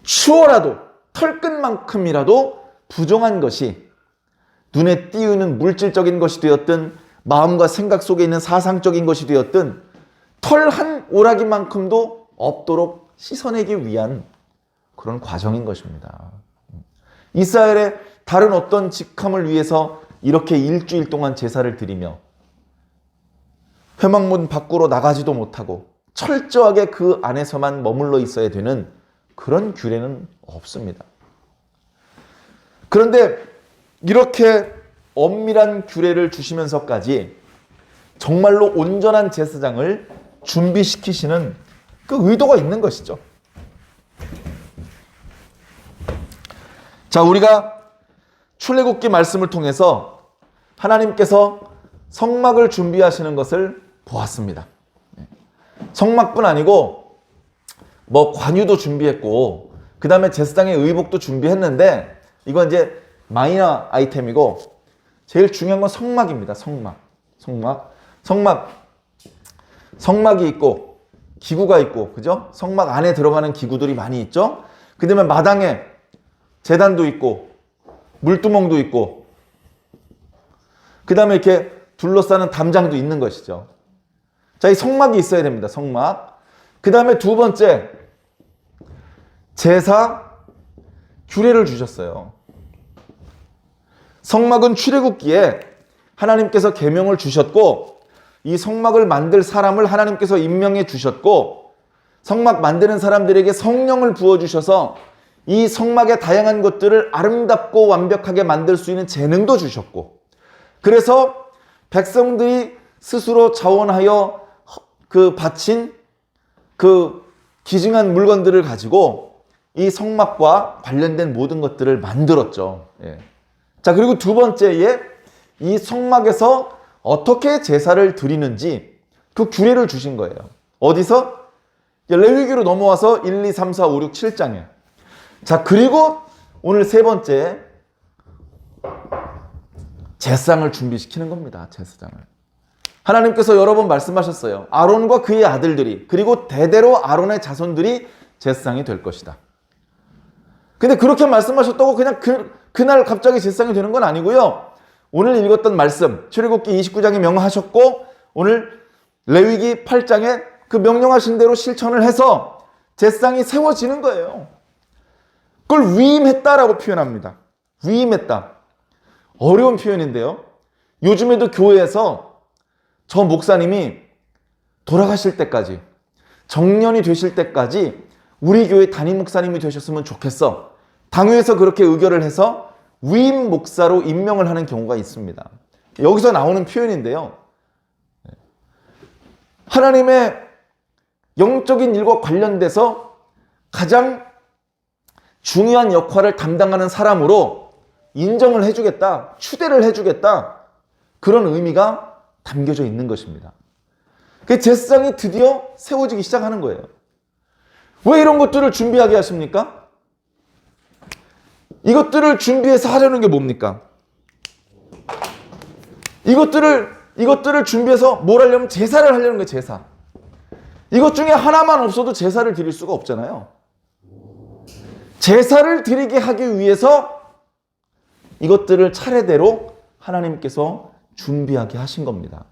추워라도 털끝만큼이라도 부정한 것이 눈에 띄우는 물질적인 것이 되었든 마음과 생각 속에 있는 사상적인 것이 되었든 털 한 오라기만큼도 없도록 씻어내기 위한 그런 과정인 것입니다. 이스라엘의 다른 어떤 직함을 위해서 이렇게 일주일 동안 제사를 드리며 회막문 밖으로 나가지도 못하고 철저하게 그 안에서만 머물러 있어야 되는 그런 규례는 없습니다. 그런데 이렇게 엄밀한 규례를 주시면서까지 정말로 온전한 제사장을 준비시키시는 그 의도가 있는 것이죠. 자, 우리가 출애굽기 말씀을 통해서 하나님께서 성막을 준비하시는 것을 보았습니다. 성막뿐 아니고 뭐 관유도 준비했고 그 다음에 제사장의 의복도 준비했는데 이건 이제 마이너 아이템이고 제일 중요한 건 성막입니다. 성막이 있고 기구가 있고, 그죠? 성막 안에 들어가는 기구들이 많이 있죠. 그 다음에 마당에 제단도 있고 물두멍도 있고 그 다음에 이렇게 둘러싸는 담장도 있는 것이죠. 자, 이 성막이 있어야 됩니다. 성막. 그 다음에 두 번째, 제사 규례를 주셨어요. 성막은 출애굽기에 하나님께서 계명을 주셨고 이 성막을 만들 사람을 하나님께서 임명해 주셨고 성막 만드는 사람들에게 성령을 부어주셔서 이 성막의 다양한 것들을 아름답고 완벽하게 만들 수 있는 재능도 주셨고 그래서 백성들이 스스로 자원하여 그 바친 그 기증한 물건들을 가지고 이 성막과 관련된 모든 것들을 만들었죠. 예. 자, 그리고 두 번째에 이 성막에서 어떻게 제사를 드리는지 그 규례를 주신 거예요. 어디서? 레위기로 넘어와서 1, 2, 3, 4, 5, 6, 7장에. 자, 그리고 오늘 세 번째, 제사장을 준비시키는 겁니다. 제사장을. 하나님께서 여러 번 말씀하셨어요. 아론과 그의 아들들이, 그리고 대대로 아론의 자손들이 제사장이 될 것이다. 근데 그렇게 말씀하셨다고 그냥 그날 갑자기 제사장이 되는 건 아니고요. 오늘 읽었던 말씀, 출애굽기 29장에 명하셨고 오늘 레위기 8장에 그 명령하신 대로 실천을 해서 제사장이 세워지는 거예요. 그걸 위임했다라고 표현합니다. 위임했다. 어려운 표현인데요. 요즘에도 교회에서 저 목사님이 돌아가실 때까지, 정년이 되실 때까지 우리 교회 담임 목사님이 되셨으면 좋겠어. 당회에서 그렇게 의결을 해서 위임 목사로 임명을 하는 경우가 있습니다. 여기서 나오는 표현인데요. 하나님의 영적인 일과 관련돼서 가장 중요한 역할을 담당하는 사람으로 인정을 해주겠다, 추대를 해주겠다, 그런 의미가 담겨져 있는 것입니다. 그 제사장이 드디어 세워지기 시작하는 거예요. 왜 이런 것들을 준비하게 하십니까? 이것들을 준비해서 하려는 게 뭡니까? 이것들을 준비해서 뭘 하려면 제사를 하려는 거예요, 제사. 이것 중에 하나만 없어도 제사를 드릴 수가 없잖아요. 제사를 드리게 하기 위해서 이것들을 차례대로 하나님께서 준비하게 하신 겁니다.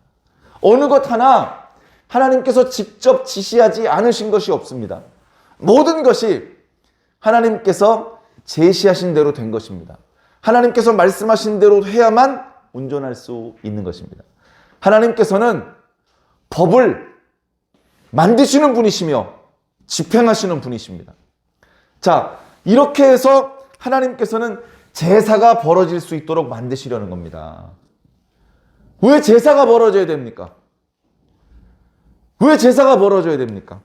어느 것 하나 하나님께서 직접 지시하지 않으신 것이 없습니다. 모든 것이 하나님께서 제시하신 대로 된 것입니다. 하나님께서 말씀하신 대로 해야만 온전할 수 있는 것입니다. 하나님께서는 법을 만드시는 분이시며 집행하시는 분이십니다. 자, 이렇게 해서 하나님께서는 제사가 벌어질 수 있도록 만드시려는 겁니다. 왜 제사가 벌어져야 됩니까? 왜 제사가 벌어져야 됩니까?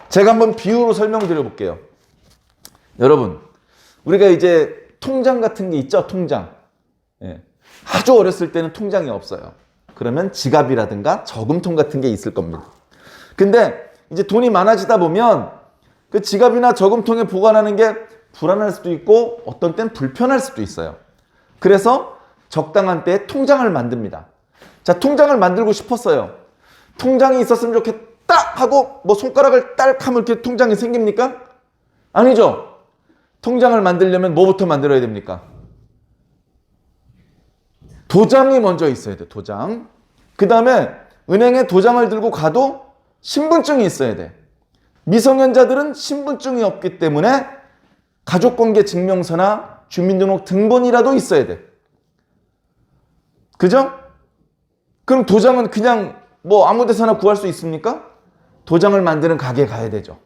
제가 한번 비유로 설명드려 볼게요. 여러분, 우리가 이제 통장 같은 게 있죠? 통장. 예. 아주 어렸을 때는 통장이 없어요. 그러면 지갑이라든가 저금통 같은 게 있을 겁니다. 근데 이제 돈이 많아지다 보면 그 지갑이나 저금통에 보관하는 게 불안할 수도 있고 어떤 땐 불편할 수도 있어요. 그래서 적당한 때에 통장을 만듭니다. 자, 통장을 만들고 싶었어요. 통장이 있었으면 좋겠다 하고 뭐 손가락을 딸 하면 이렇게 통장이 생깁니까? 아니죠. 통장을 만들려면 뭐부터 만들어야 됩니까? 도장이 먼저 있어야 돼. 도장. 그 다음에 은행에 도장을 들고 가도 신분증이 있어야 돼. 미성년자들은 신분증이 없기 때문에 가족관계 증명서나 주민등록 등본이라도 있어야 돼. 그죠? 그럼 도장은 그냥 뭐 아무 데서나 구할 수 있습니까? 도장을 만드는 가게에 가야 되죠.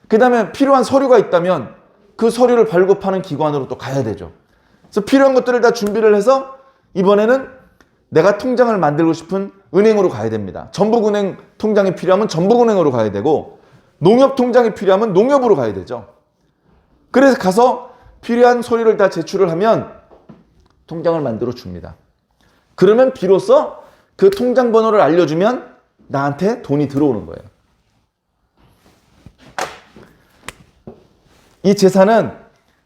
그 다음에 필요한 서류가 있다면 그 서류를 발급하는 기관으로 또 가야 되죠. 그래서 필요한 것들을 다 준비를 해서 이번에는 내가 통장을 만들고 싶은 은행으로 가야 됩니다. 전북은행 통장이 필요하면 전북은행으로 가야 되고 농협통장이 필요하면 농협으로 가야 되죠. 그래서 가서 필요한 서류를 다 제출을 하면 통장을 만들어 줍니다. 그러면 비로소 그 통장 번호를 알려주면 나한테 돈이 들어오는 거예요. 이 제사는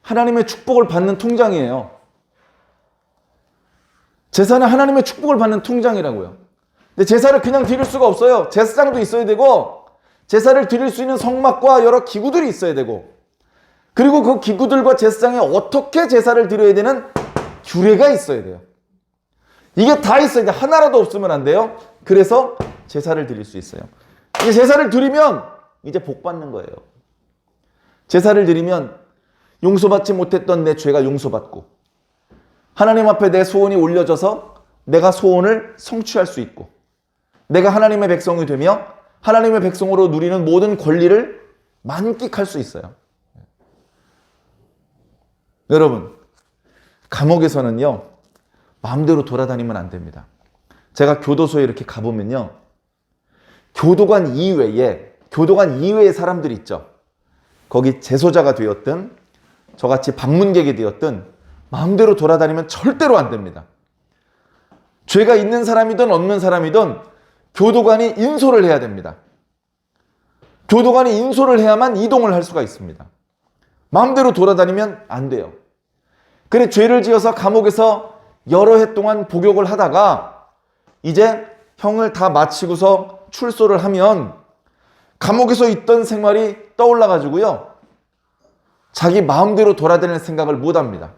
하나님의 축복을 받는 통장이에요. 제사는 하나님의 축복을 받는 통장이라고요. 근데 제사를 그냥 드릴 수가 없어요. 제사장도 있어야 되고 제사를 드릴 수 있는 성막과 여러 기구들이 있어야 되고 그리고 그 기구들과 제사장이 어떻게 제사를 드려야 되는 규례가 있어야 돼요. 이게 다 있어야 돼. 하나라도 없으면 안 돼요. 그래서 제사를 드릴 수 있어요. 이 제사를 드리면 이제 복 받는 거예요. 제사를 드리면 용서받지 못했던 내 죄가 용서받고 하나님 앞에 내 소원이 올려져서 내가 소원을 성취할 수 있고 내가 하나님의 백성이 되며 하나님의 백성으로 누리는 모든 권리를 만끽할 수 있어요. 여러분, 감옥에서는요 마음대로 돌아다니면 안 됩니다. 제가 교도소에 이렇게 가보면요 교도관 이외의 사람들이 있죠. 거기 재소자가 되었든 저같이 방문객이 되었든 마음대로 돌아다니면 절대로 안 됩니다. 죄가 있는 사람이든 없는 사람이든 교도관이 인솔을 해야 됩니다. 교도관이 인솔을 해야만 이동을 할 수가 있습니다. 마음대로 돌아다니면 안 돼요. 그래 죄를 지어서 감옥에서 여러 해 동안 복역을 하다가 이제 형을 다 마치고서 출소를 하면 감옥에서 있던 생활이 떠올라가지고요. 자기 마음대로 돌아다닐 생각을 못합니다.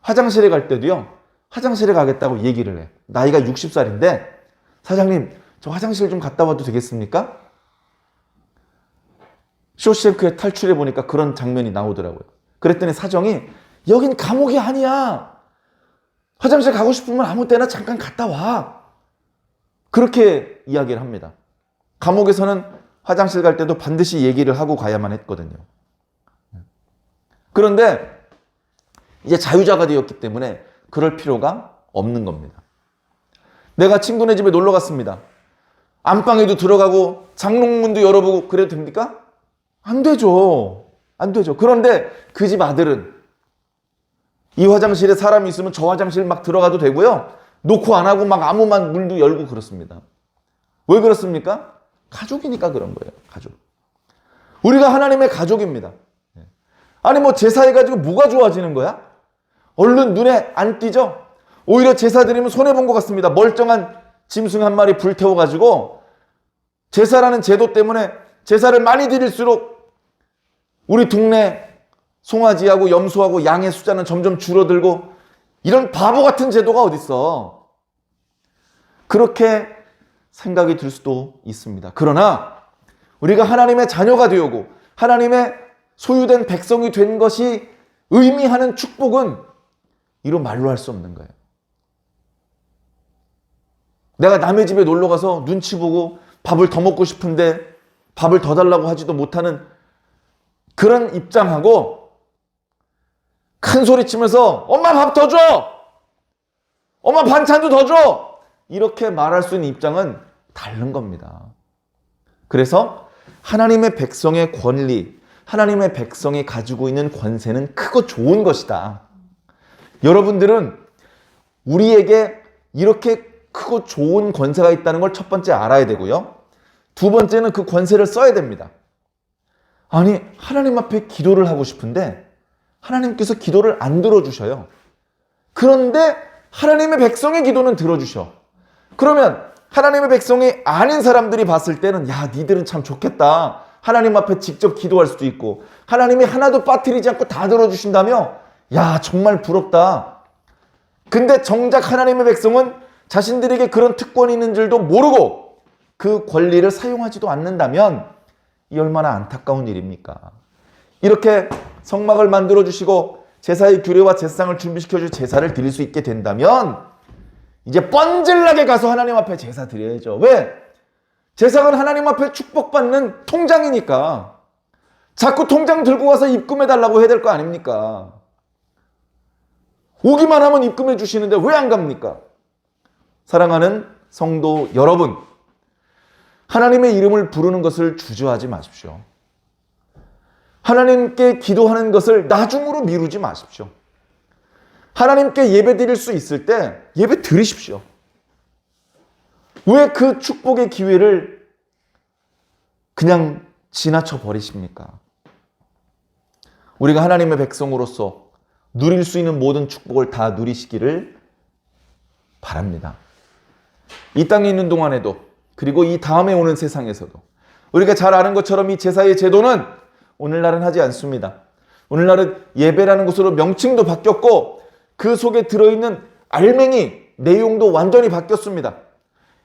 화장실에 갈 때도요. 화장실에 가겠다고 얘기를 해. 나이가 60살인데 사장님 저 화장실 좀 갔다 와도 되겠습니까? 쇼생크에 탈출해 보니까 그런 장면이 나오더라고요. 그랬더니 사정이 여긴 감옥이 아니야. 화장실 가고 싶으면 아무 때나 잠깐 갔다 와. 그렇게 이야기를 합니다. 감옥에서는 화장실 갈 때도 반드시 얘기를 하고 가야만 했거든요. 그런데 이제 자유자가 되었기 때문에 그럴 필요가 없는 겁니다. 내가 친구네 집에 놀러 갔습니다. 안방에도 들어가고 장롱문도 열어보고 그래도 됩니까? 안 되죠. 안 되죠. 그런데 그 집 아들은 이 화장실에 사람이 있으면 저 화장실 막 들어가도 되고요. 놓고 안 하고 막 아무만 문도 열고 그렇습니다. 왜 그렇습니까? 가족이니까 그런 거예요. 가족. 우리가 하나님의 가족입니다. 아니 뭐 제사해가지고 뭐가 좋아지는 거야? 얼른 눈에 안 띄죠? 오히려 제사 드리면 손해본 것 같습니다. 멀쩡한 짐승 한 마리 불태워가지고 제사라는 제도 때문에 제사를 많이 드릴수록 우리 동네 송아지하고 염소하고 양의 숫자는 점점 줄어들고 이런 바보 같은 제도가 어딨어. 그렇게 생각이 들 수도 있습니다. 그러나 우리가 하나님의 자녀가 되고 하나님의 소유된 백성이 된 것이 의미하는 축복은 이로 말로 할 수 없는 거예요. 내가 남의 집에 놀러 가서 눈치 보고 밥을 더 먹고 싶은데 밥을 더 달라고 하지도 못하는 그런 입장하고 큰 소리 치면서 엄마 밥 더 줘! 엄마 반찬도 더 줘! 이렇게 말할 수 있는 입장은 다른 겁니다. 그래서 하나님의 백성의 권리, 하나님의 백성이 가지고 있는 권세는 크고 좋은 것이다. 여러분들은 우리에게 이렇게 크고 좋은 권세가 있다는 걸 첫 번째 알아야 되고요. 두 번째는 그 권세를 써야 됩니다. 아니 하나님 앞에 기도를 하고 싶은데 하나님께서 기도를 안 들어주셔요. 그런데 하나님의 백성의 기도는 들어주셔. 그러면 하나님의 백성이 아닌 사람들이 봤을 때는 야 니들은 참 좋겠다. 하나님 앞에 직접 기도할 수도 있고 하나님이 하나도 빠뜨리지 않고 다 들어주신다며 야 정말 부럽다. 근데 정작 하나님의 백성은 자신들에게 그런 특권이 있는 줄도 모르고 그 권리를 사용하지도 않는다면 이 얼마나 안타까운 일입니까? 이렇게 성막을 만들어 주시고 제사의 규례와 제사상을 준비시켜 줄 제사를 드릴 수 있게 된다면 이제 뻔질나게 가서 하나님 앞에 제사 드려야죠. 왜? 제사는 하나님 앞에 축복받는 통장이니까 자꾸 통장 들고 가서 입금해 달라고 해야 될 거 아닙니까? 오기만 하면 입금해 주시는데 왜 안 갑니까? 사랑하는 성도 여러분, 하나님의 이름을 부르는 것을 주저하지 마십시오. 하나님께 기도하는 것을 나중으로 미루지 마십시오. 하나님께 예배 드릴 수 있을 때 예배 드리십시오. 왜 그 축복의 기회를 그냥 지나쳐 버리십니까? 우리가 하나님의 백성으로서 누릴 수 있는 모든 축복을 다 누리시기를 바랍니다. 이 땅에 있는 동안에도 그리고 이 다음에 오는 세상에서도 우리가 잘 아는 것처럼 이 제사의 제도는 오늘날은 하지 않습니다. 오늘날은 예배라는 것으로 명칭도 바뀌었고 그 속에 들어있는 알맹이 내용도 완전히 바뀌었습니다.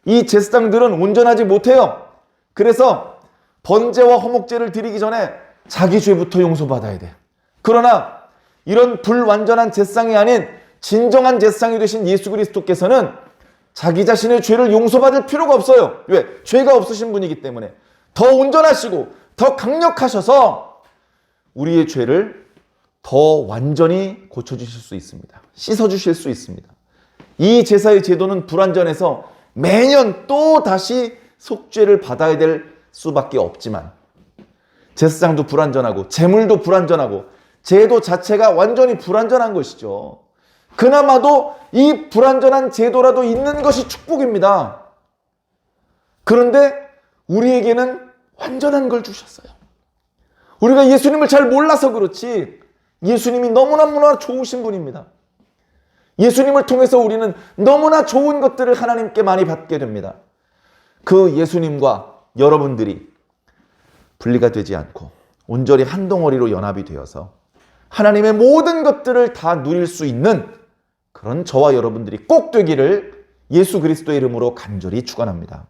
이 제사장들은 온전하지 못해요. 그래서 번제와 허목제를 드리기 전에 자기 죄부터 용서받아야 돼. 그러나 이런 불완전한 제사장이 아닌 진정한 제사장이 되신 예수 그리스도께서는 자기 자신의 죄를 용서받을 필요가 없어요. 왜? 죄가 없으신 분이기 때문에 더 온전하시고 더 강력하셔서 우리의 죄를 더 완전히 고쳐주실 수 있습니다. 씻어주실 수 있습니다. 이 제사의 제도는 불완전해서 매년 또 다시 속죄를 받아야 될 수밖에 없지만 제사장도 불완전하고 제물도 불완전하고 제도 자체가 완전히 불완전한 것이죠.
그나마도 이 불완전한 제도라도 있는 것이 축복입니다. 그런데 우리에게는 완전한 걸 주셨어요. 우리가 예수님을 잘 몰라서 그렇지 예수님이 너무나 좋으신 분입니다. 예수님을 통해서 우리는 너무나 좋은 것들을 하나님께 많이 받게 됩니다. 그 예수님과 여러분들이 분리가 되지 않고 온전히 한 덩어리로 연합이 되어서 하나님의 모든 것들을 다 누릴 수 있는 그런 저와 여러분들이 꼭 되기를 예수 그리스도의 이름으로 간절히 축원합니다.